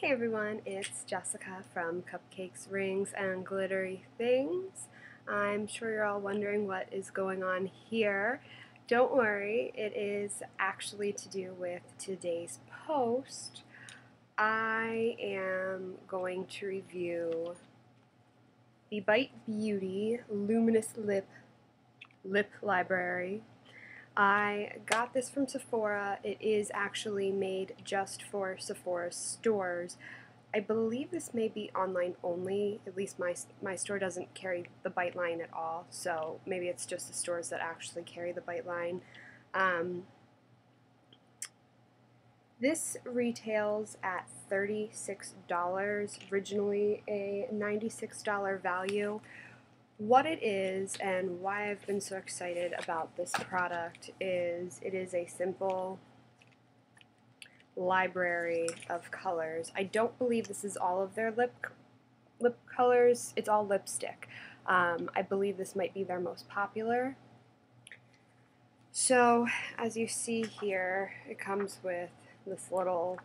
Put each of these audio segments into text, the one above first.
Hey everyone, it's Jessica from Cupcakes, Rings, and Glittery Things. I'm sure you're all wondering what is going on here. Don't worry, it is actually to do with today's post. I am going to review the Bite Beauty Luminous Lip Library. I got this from Sephora. It is actually made just for Sephora stores. I believe this may be online only. At least my store doesn't carry the Bite line at all, so maybe it's just the stores that actually carry the Bite line. This retails at $36, originally a $96 value. What it is and why I've been so excited about this product is it is a simple library of colors. I don't believe this is all of their lip colors. It's all lipstick. I believe this might be their most popular. So as you see here, it comes with this little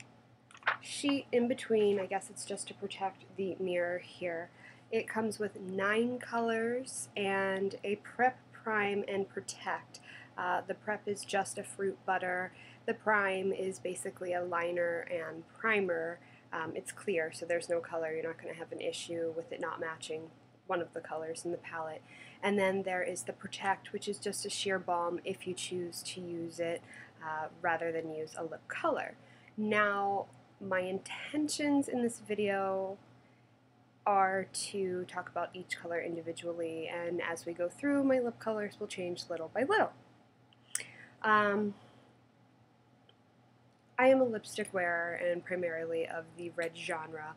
sheet in between. I guess it's just to protect the mirror here. It comes with 9 colors and a prep, prime, and protect. The prep is just a fruit butter. The prime is basically a liner and primer. It's clear, so there's no color. You're not going to have an issue with it not matching one of the colors in the palette. And then there is the protect, which is just a sheer balm if you choose to use it rather than use a lip color. Now, my intentions in this video are to talk about each color individually, and as we go through, my lip colors will change little by little. I am a lipstick wearer and primarily of the red genre.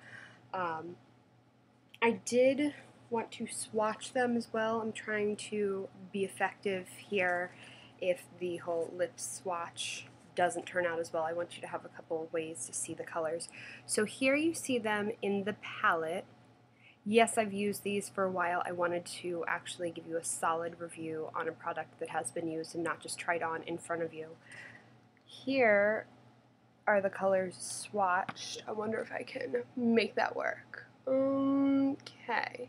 I did want to swatch them as well. I'm trying to be effective here. If the whole lip swatch doesn't turn out as well, I want you to have a couple of ways to see the colors. So here you see them in the palette. Yes, I've used these for a while. I wanted to actually give you a solid review on a product that has been used and not just tried on in front of you. Here are the colors swatched. I wonder if I can make that work. Okay.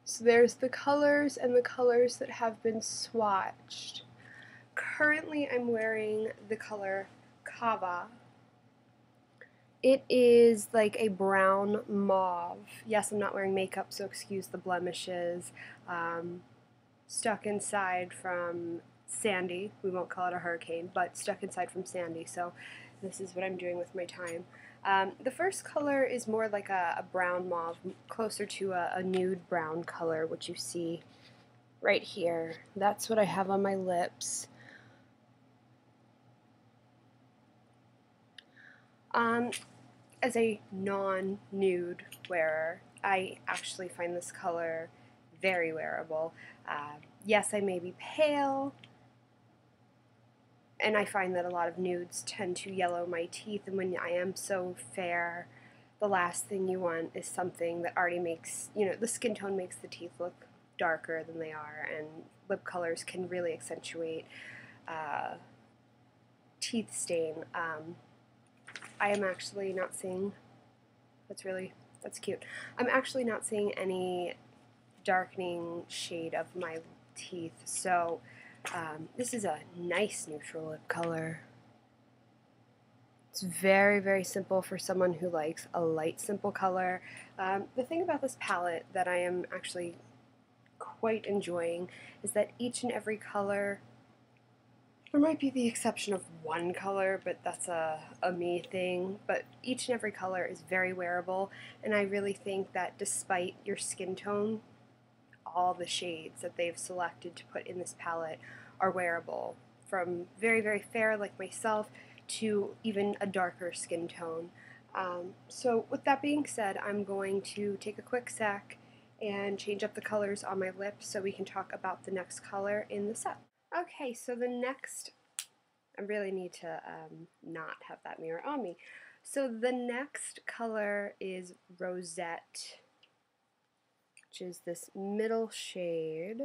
So there's the colors and the colors that have been swatched. Currently I'm wearing the color Kava. It is like a brown mauve. Yes, I'm not wearing makeup, so excuse the blemishes. Stuck inside from Sandy. We won't call it a hurricane, but stuck inside from Sandy, so this is what I'm doing with my time. The first color is more like a brown mauve, closer to a nude brown color, which you see right here. That's what I have on my lips. As a non-nude wearer, I actually find this color very wearable. Yes, I may be pale, and I find that a lot of nudes tend to yellow my teeth, and when I am so fair, the last thing you want is something that already makes, the skin tone makes the teeth look darker than they are, and lip colors can really accentuate teeth stain. I am actually not seeing, that's cute. I'm actually not seeing any darkening shade of my teeth, so this is a nice neutral lip color. It's very, very simple for someone who likes a light, simple color. The thing about this palette that I am actually quite enjoying is that each and every color, there might be the exception of one color, but that's a me thing, but each and every color is very wearable, and I really think that despite your skin tone, all the shades that they've selected to put in this palette are wearable, from very, very fair like myself to even a darker skin tone. So with that being said, I'm going to take a quick sec and change up the colors on my lips so we can talk about the next color in the set. Okay, so the next, I really need to not have that mirror on me. So the next color is Rosette, which is this middle shade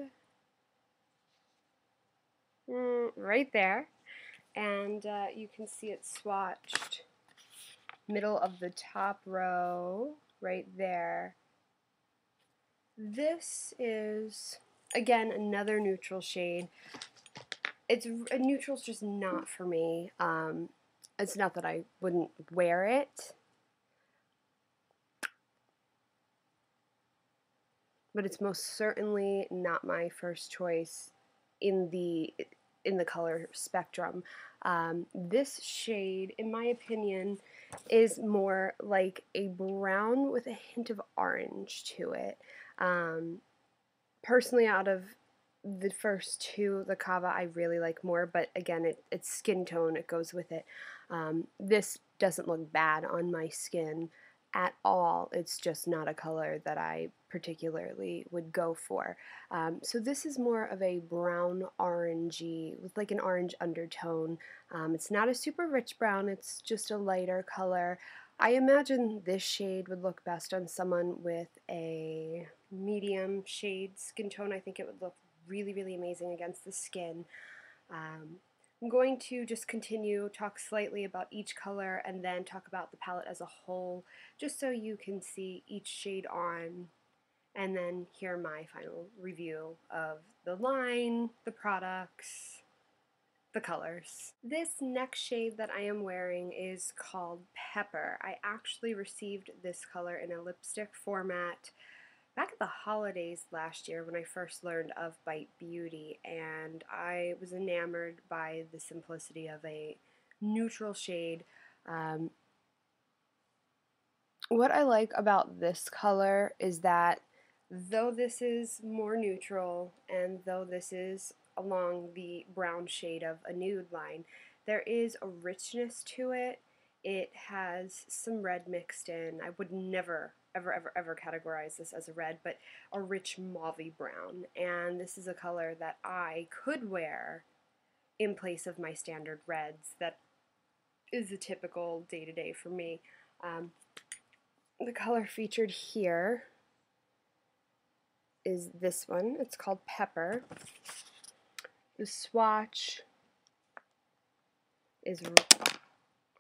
right there. And you can see it swatched middle of the top row, right there. This is, again, another neutral shade. Neutral's just not for me. It's not that I wouldn't wear it, but it's most certainly not my first choice in the color spectrum. This shade, in my opinion, is more like a brown with a hint of orange to it. Personally, out of the first two, the Kava I really like more, but again, it's skin tone, it goes with it. This doesn't look bad on my skin at all. It's just not a color that I particularly would go for. So this is more of a brown orangey with like an orange undertone. It's not a super rich brown, it's just a lighter color. I imagine this shade would look best on someone with a medium shade skin tone. I think it would look really, really amazing against the skin. I'm going to just continue, talk slightly about each color, and then talk about the palette as a whole, just so you can see each shade on, and then hear my final review of the line, the products, the colors. This next shade that I am wearing is called Pepper. I actually received this color in a lipstick format back at the holidays last year when I first learned of Bite Beauty, and I was enamored by the simplicity of a neutral shade. What I like about this color is that though this is more neutral and though this is along the brown shade of a nude line, there is a richness to it. It has some red mixed in. I would never, ever, ever, ever categorize this as a red, but a rich mauvey brown. And this is a color that I could wear in place of my standard reds that is a typical day-to-day for me. The color featured here is this one. It's called Pepper. The swatch is,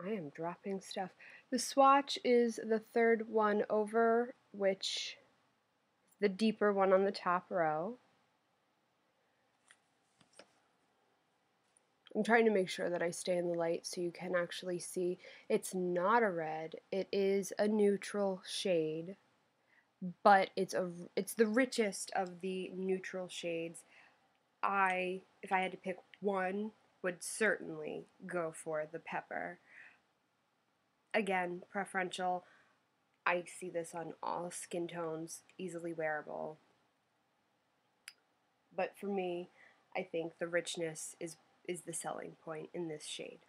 I am dropping stuff. The swatch is the third one over, which is the deeper one on the top row. I'm trying to make sure that I stay in the light so you can actually see. It's not a red. It is a neutral shade, but it's the richest of the neutral shades. If I had to pick one, would certainly go for the Pepper. Again, preferential. I see this on all skin tones, easily wearable. But for me, I think the richness is the selling point in this shade.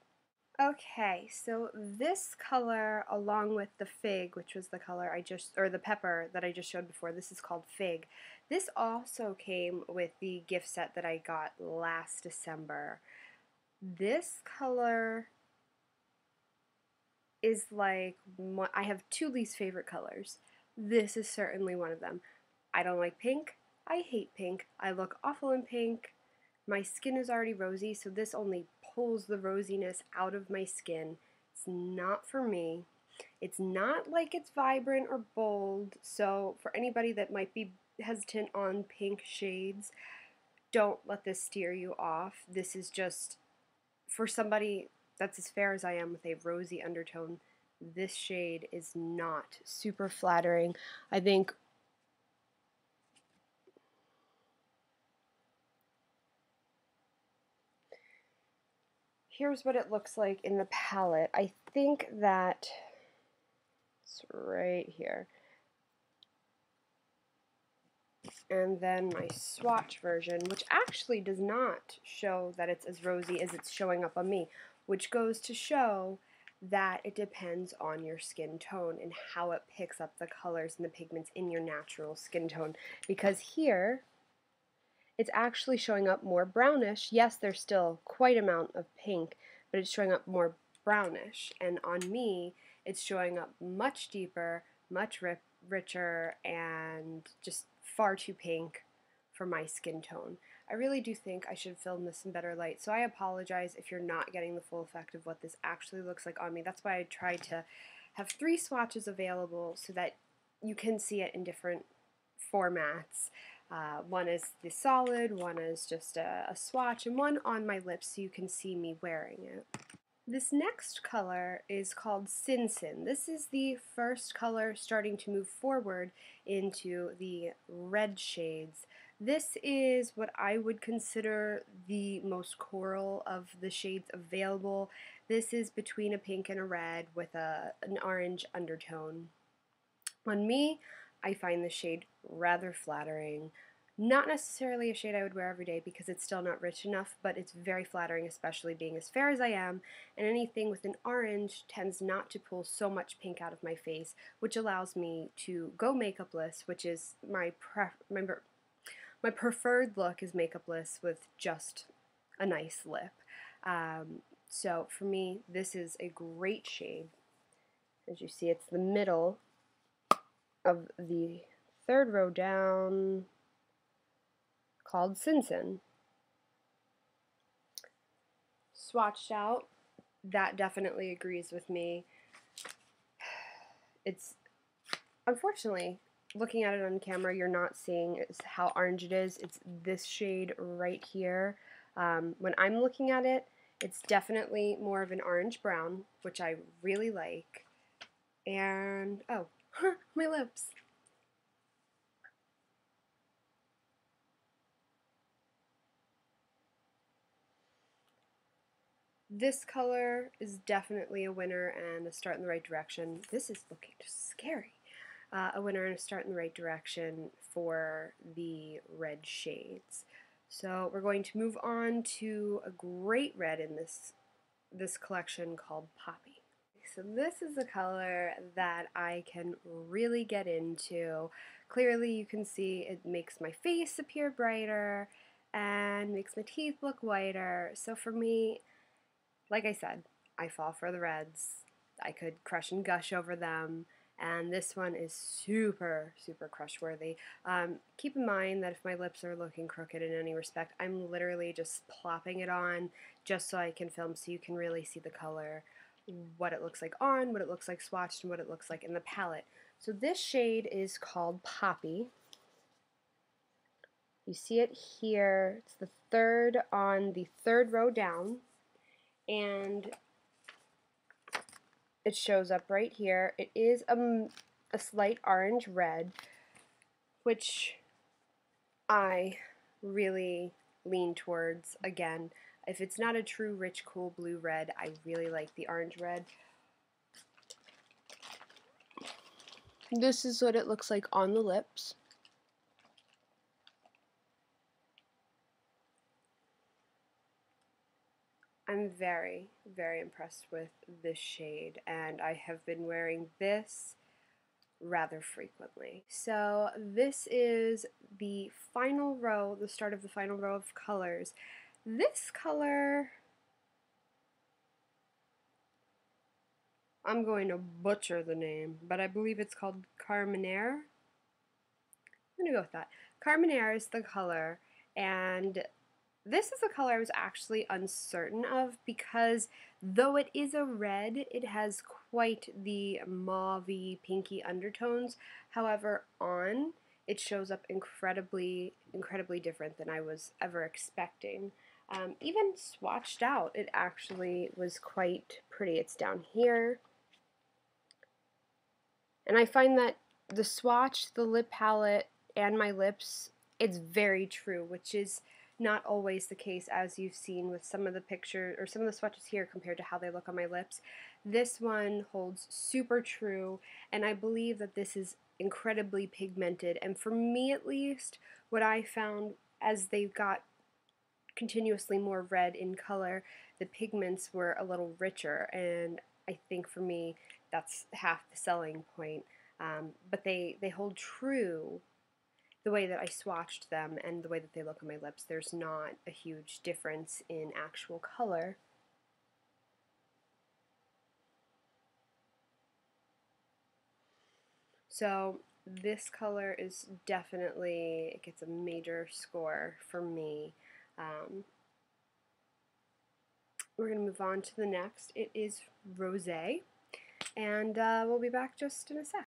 Okay, so this color, along with the Fig, which was the color the Pepper that I just showed before, this is called Fig. This also came with the gift set that I got last December. This color is like, I have two least favorite colors. This is certainly one of them. I don't like pink. I hate pink. I look awful in pink. My skin is already rosy, so this only pulls the rosiness out of my skin. It's not for me. It's not like it's vibrant or bold, so for anybody that might be hesitant on pink shades, don't let this steer you off. This is just for somebody that's as fair as I am with a rosy undertone. This shade is not super flattering. I think here's what it looks like in the palette. I think that it's right here. And then my swatch version, which actually does not show that it's as rosy as it's showing up on me, which goes to show that it depends on your skin tone and how it picks up the colors and the pigments in your natural skin tone. Because here, it's actually showing up more brownish. Yes, there's still quite amount of pink, but it's showing up more brownish. And on me, it's showing up much deeper, much richer, and just far too pink for my skin tone. I really do think I should film this in better light, so I apologize if you're not getting the full effect of what this actually looks like on me. That's why I tried to have 3 swatches available so that you can see it in different formats. One is the solid, one is just a swatch, and one on my lips so you can see me wearing it. This next color is called Sin Sin. This is the first color starting to move forward into the red shades. This is what I would consider the most coral of the shades available. This is between a pink and a red with an orange undertone. On me, I find the shade rather flattering. Not necessarily a shade I would wear every day because it's still not rich enough, but it's very flattering, especially being as fair as I am, and anything with an orange tends not to pull so much pink out of my face, which allows me to go makeupless, which is my preferred look is makeupless with just a nice lip. So for me, this is a great shade. As you see, it's the middle of the third row down, called Sin Sin. Swatched out, that definitely agrees with me. It's, unfortunately, looking at it on camera, you're not seeing how orange it is. It's this shade right here. When I'm looking at it, it's definitely more of an orange brown, which I really like. And, oh, my lips. This color is definitely a winner and a start in the right direction. This is looking just scary. A winner and a start in the right direction for the red shades. So we're going to move on to a great red in this collection called Poppy. So this is a color that I can really get into. Clearly you can see it makes my face appear brighter and makes my teeth look whiter. So for me, like I said, I fall for the reds. I could crush and gush over them, and this one is super, super crush worthy. Keep in mind that if my lips are looking crooked in any respect, I'm literally just plopping it on just so I can film so you can really see the color, what it looks like on, what it looks like swatched, and what it looks like in the palette. So this shade is called Poppy. You see it here. It's the third on the third row down. And it shows up right here. It is a slight orange red, which I really lean towards. Again, if it's not a true rich cool blue red, I really like the orange red. This is what it looks like on the lips. I'm very, very impressed with this shade, and I have been wearing this rather frequently. So this is the final row, the start of the final row of colors. This color, I'm going to butcher the name, but I believe it's called Carmenere. I'm going to go with that. Carmenere is the color, and this is a color I was actually uncertain of because though it is a red, it has quite the mauve-y, pinky undertones. However, on it shows up incredibly, incredibly different than I was ever expecting. Even swatched out, it actually was quite pretty. It's down here. And I find that the swatch, the lip palette, and my lips, it's very true, which is not always the case as you've seen with some of the pictures or some of the swatches here compared to how they look on my lips. This one holds super true, and I believe that this is incredibly pigmented, and for me at least, what I found as they got continuously more red in color, the pigments were a little richer, and I think for me that's half the selling point. But they hold true the way that I swatched them and the way that they look on my lips. There's not a huge difference in actual color. So this color is definitely, it gets a major score for me. We're going to move on to the next. It is Rosé. and we'll be back just in a sec.